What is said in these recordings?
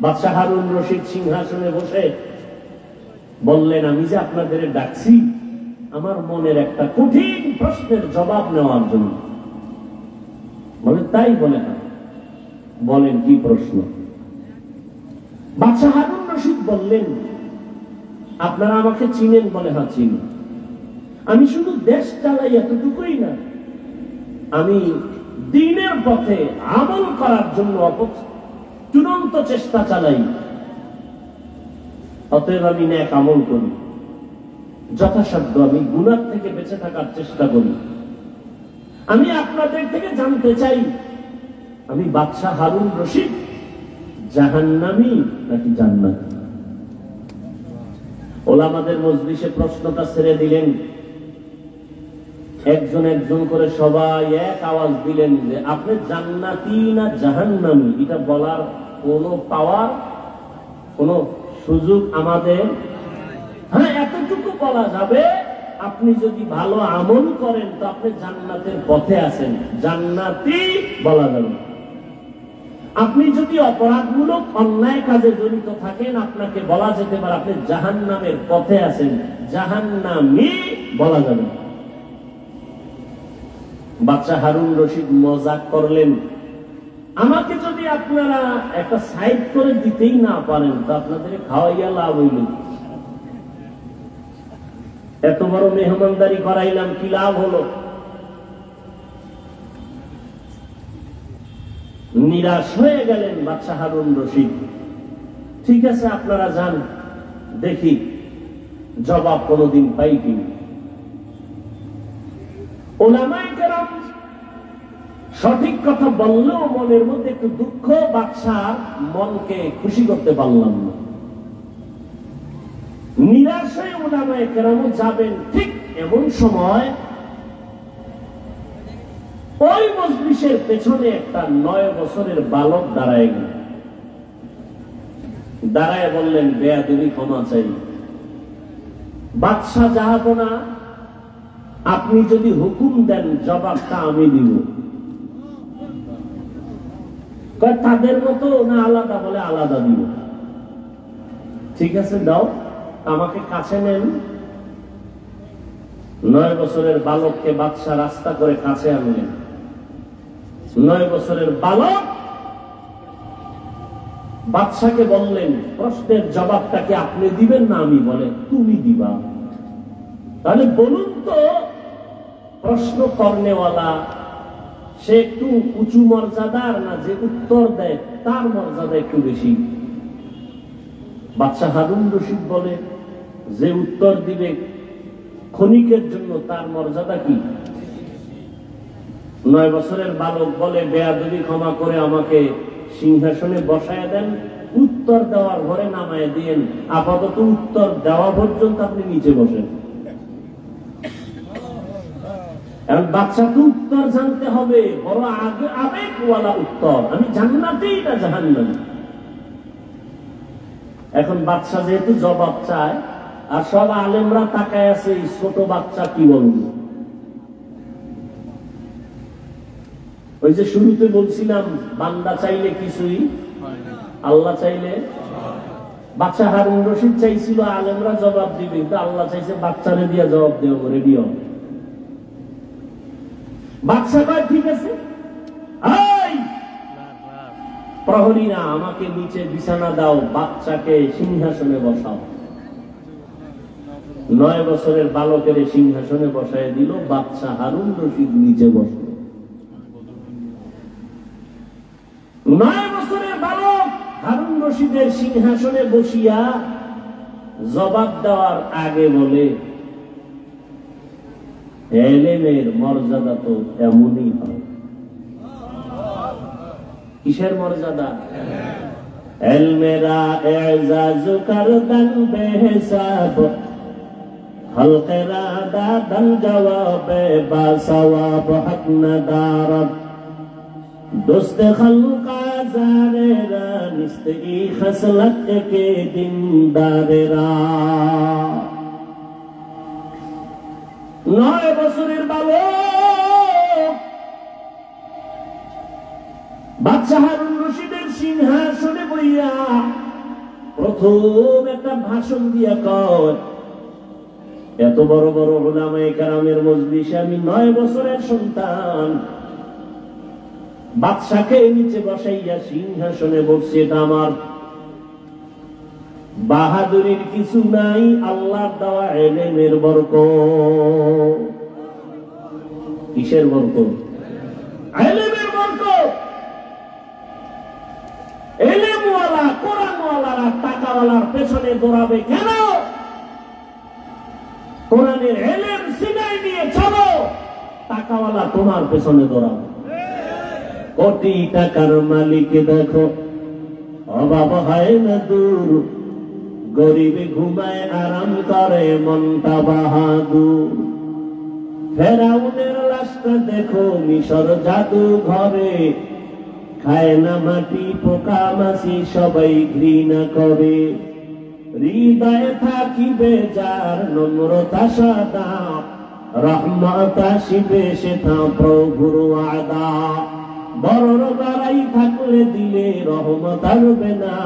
বাদশাহ হারুন রশিদ সিংহাসনে বসে বললেন, আমি যে আপনাদের ডাকছি আমার মনের একটা কঠিন প্রশ্নের জবাব নেওয়ার জন্য। বলে তাই? বলে না। বলেন কি প্রশ্ন? বাদশাহ হারুন রশিদ বললেন, আপনারা আমাকে চিনেন? বলে হ্যাঁ চিনি। আমি শুধু দেশ চালাই এতটুকুই না, আমি দ্বীনের পথে আমল করার জন্য চূড়ান্ত চেষ্টা চালাই। অতএব আমি নেক আমল করি, যথাসাধ্য আমি গুনাহ থেকে বেঁচে থাকার চেষ্টা করি। আমি আপনাদের থেকে জানতে চাই, আমি বাদশাহ হারুন রশিদ জাহান্নামী নাকি জান্নাতি? ওলামাদের মজলিসে প্রশ্নটা ছেড়ে দিলেন। একজন একজন করে সবাই এক আওয়াজ দিলেন যে আপনি জান্নাতি না জাহান্নামী এটা বলার কোন পাওয়ার, কোন সুযোগ আমাদের? হ্যাঁ, এতটুকু বলা যাবে, আপনি যদি ভালো আমল করেন তো আপনি জান্নাতের পথে আছেন, জান্নাতি বলা যাবে। আপনি যদি অপরাধমূলক অন্যায় কাজে জড়িত থাকেন আপনাকে বলা যেতে পারে আপনি জাহান্নামের পথে আছেন, জাহান্নামী বলা যাবে। বাদশাহ হারুন রশিদ মজাক করলেন, আমাকে যদি আপনারা একটা সাইড করে দিতেই না পারেন তো আপনাদের খাওয়াইয়া লাভ হইল? এত বড় মেহমানদারি করাইলাম, কি লাভ হলো? নিরাশ হয়ে গেলেন বাদশাহ হারুন রশিদ। ঠিক আছে, আপনারা যান, দেখি জবাব কোনদিন পাই কিনা। উলামায়ে কেরাম সঠিক কথা বললেও মনের মধ্যে একটু দুঃখ, বাদশাহ মনকে খুশি করতে পারলাম না। নিরাশ হয়ে উলামায়ে কেরামও যাবেন। ঠিক এমন সময় ওই মজলিসের পেছনে একটা 9 বছরের বালক দাঁড়ায় গেল। দাঁড়ায় বললেন, বেয়াদবি ক্ষমা চাই। বাদশাহ জাহাপনা, আপনি যদি হুকুম দেন জবাবটা আমি দিব। তাদের মতো না আলাদা? বলে আলাদা দিব। ঠিক আছে, দাও, আমাকে কাছে নেন। 9 বছরের বালককে বাদশাহ রাস্তা করে কাছে আনলেন। 9 বছরের বালক বাদশাকে বললেন, প্রশ্নের জবাবটা কি আপনি দিবেন না আমি? বলে তুমি দিবা। তাহলে বলুন তো, প্রশ্ন করনেওয়ালা সে একটু উঁচু মর্যাদার না যে উত্তর দেয় তার মর্যাদা একটু বেশি? বাদশাহ হারুন রশিদ বলে, যে উত্তর দিবে ক্ষণিকের জন্য তার মর্যাদা কি? 9 বছরের বালক বলে, বেয়াদবি ক্ষমা করে আমাকে সিংহাসনে বসায় দেন, উত্তর দেওয়ার ঘরে নামায় দিয়েন, আপাতত উত্তর দেওয়া পর্যন্ত আপনি নিচে বসেন। বাচ্চাকে উত্তর জানতে হবে, বড় আবেগওয়ালা উত্তর, আমি জান্নাতি না জাহান্নামী। এখন বাচ্চা যেহেতু জবাব চায় আর সব আলেমরা তাকায় আছে, এই ছোট বাচ্চা কি বলবে? ওই যে শুরুতে বলছিলাম, বান্দা চাইলে কিছুই, আল্লাহ চাইলে। বাদশাহ হারুন রশিদ চাইছিল আলেমরা জবাব দিবে, কিন্তু আল্লাহ চাইছে বাচ্চারে দিয়ে জবাব দেও, রেডিও। বাদশাহ কয় ঠিক আছে, প্রহরীরা আমাকে নিচে বিছানা দাও, বাচ্চাকে সিংহাসনে বসাও। 9 বছরের বালকের সিংহাসনে বসায় দিল, বাদশাহ হারুন রশিদ নিচে বসল। 9 বছরের বালক হারুন রশিদের সিংহাসনে বসিয়া জবাব দেওয়ার আগে বলে, এলেমের মর্যাদা তো এমনই হয়। কিসের মর্যাদা? এলমেরা এজাজ করদান বেহিসাব, হলকেরা দাদান জবাবে বাসওয়াব হক নদারত, दोस्त खल्का जारेरा निस्ती खसलत के दिनदारेरा। 9 বছরের বালক বাদশাহ হারুন রশিদের সিংহাসনে বইয়া প্রথম একটা ভাষণ দিয়া কয়, এত বড় বড় উলামায়ে কেরামের মজলিসে আমি 9 বছরের সন্তান, বাদশাকে নিচে বসাইয়া সিংহাসনে বসছি, এটা আমার বাহাদুরির কিছু নাই, আল্লাহর দেওয়া ইলমের বরকত। কিসের বরকত? ইলমের বরকত। ইলমওয়ালা কোরআনওয়ালারা টাকাওয়ালার পেছনে দৌড়াবে কেন? কোরআনের ইলম সিনাই নিয়ে চলো, টাকাওয়ালা তোমার পেছনে দৌড়াবে। কোটি টাকার মালিক দেখো, অভাব হয় না দূর, গরিবে ঘুমায় আরাম করে মনটা বাহাদুর। ফেরাউনের লাশটা দেখো মিশর জাদু ঘরে, খায় না মাটি পোকা মাছি সবাই ঘৃণা করে। হৃদয়ে থাকিবে যার নম্রতা সাদা, রহমত আসিবে সেটা প্রভুর ওয়াদা। বড় বাড়াই থাকলে দিলে রহমত আসবে না,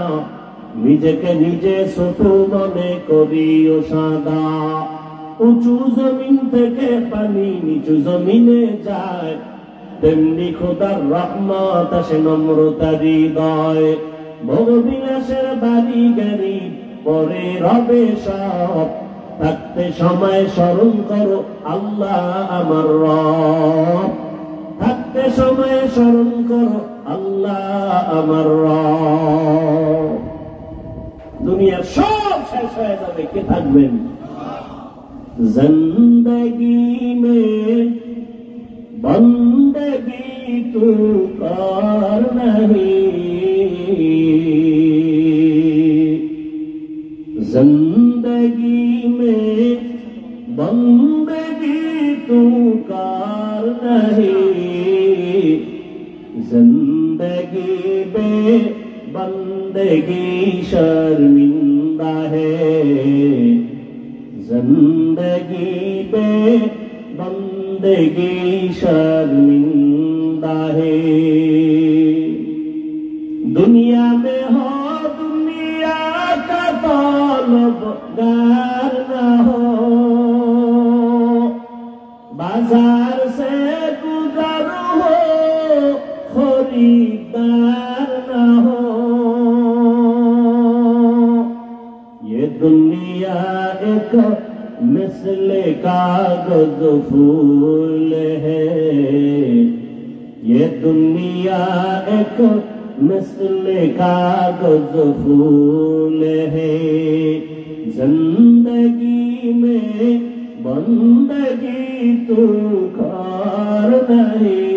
নিজেকে নিজে ছোট মনে করিও সাদা। উঁচু জমিন থেকে পানি নিচু জমিনে যায়, তেমনি খোদার রহমত আসে নম্রতা হৃদয়। ভোগ বিলাসের বাড়ি গাড়ি পরে রবে সব, থাকতে সময় স্মরণ করো আল্লাহ আমার রব। থাকতে সময় স্মরণ করো আল্লাহ আমার রব। দুনিয়ার সব শেষ হয়ে যাবে, কে থাকবেন? জিন্দগি মে বন্দগি তু কর নহি, जिंदगी में बंदगी तू कार नहीं, जिंदगी में बंदगी शर्मिंदा है, जिंदगी में बंदगी शर्मिंदा है। दुनिया में हो दुनिया का तलबगार न हो, बाजार से गुजर हो खरीदार न हो। ये दुनिया एक मिसले कागज फूल है, ये दुनिया एक मिसले कागज फूल है। जिंदगी में बंदगी तू कर नहीं,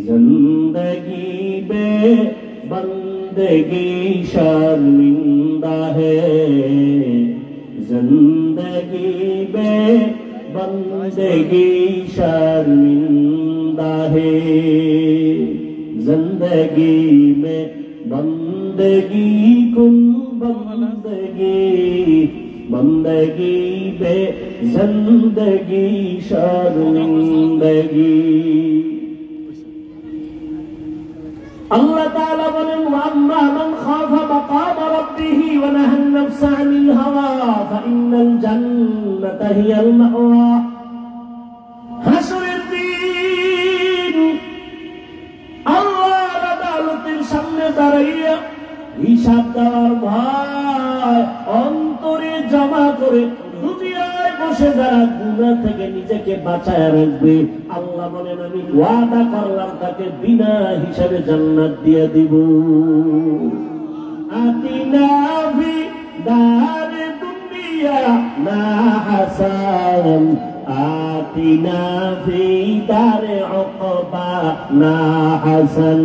जिंदगी में बंदगी शर्मिंदा है, जिंदगी में बंदगी शर्मिंदा है। जिंदगी में बंदगी कुन बंदगी, बंदगी में जिंदगी शर्मिंदगी। अल्लाह ताला बोलेन वअम्मा मन खाफा मकाम रब्बिही व नहा नफ्स अनिल हवा फाइन्नल जन्नता हियल मावा। হাসরের দিন আল্লাহর আদালতের সামনে দাঁড়াইয়া হিসাব দেওয়ার ভয় অন্তরে জমা করে দুনিয়ায় বসে যারা গুনাহ থেকে নিজেকে বাঁচায় রাখবে, আল্লাহ বলেন আমি ওয়াদা করলাম তাকে বিনা হিসাবে জান্নাত দিয়ে দিব। আতিনা ফি দারে দুনিয়া না হাসান, আতিনা ফি দারে উকবা না হাসান।